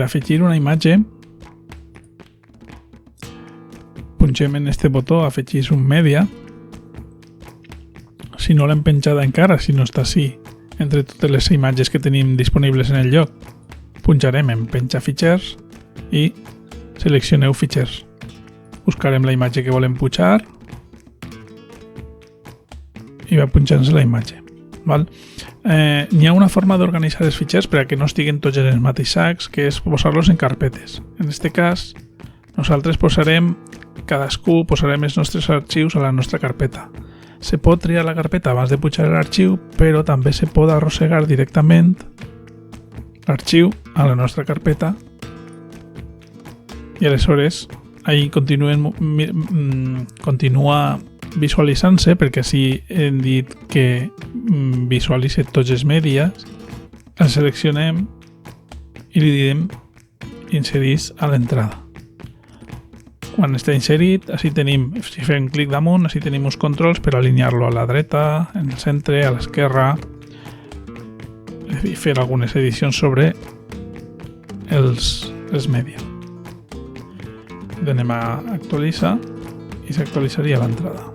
per afegir una imatge punxem en este botó afegir un media. Si no l'hem penjada encara, si no està així entre totes les imatges que tenim disponibles en el lloc, punxarem en penjar fitxers i seleccioneu fitxers. Buscarem la imatge que volem pujar i va punxant-se la imatge. Val? N'hi ha una forma d'organitzar els fitxers per a que no estiguen tots en els mateixos sacs, que és posar-los en carpetes. En aquest cas, nosaltres cadascú posarem els nostres arxius a la nostra carpeta. Se pot triar la carpeta abans de pujar l'arxiu, però també se pot arrossegar directament l'arxiu a la nostra carpeta i aleshores ahí continua visualitzant-se, perquè si hem dit que visualitza tots els mèdies, el seleccionem i li direm inserís a l'entrada. Quan està inserit, així tenim, si fem clic damunt, així tenim uns controls per alinear-lo a la dreta, en el centre, a l'esquerra i fer algunes edicions sobre els mèdies. Anem a actualitzar i s'actualitzaria l'entrada.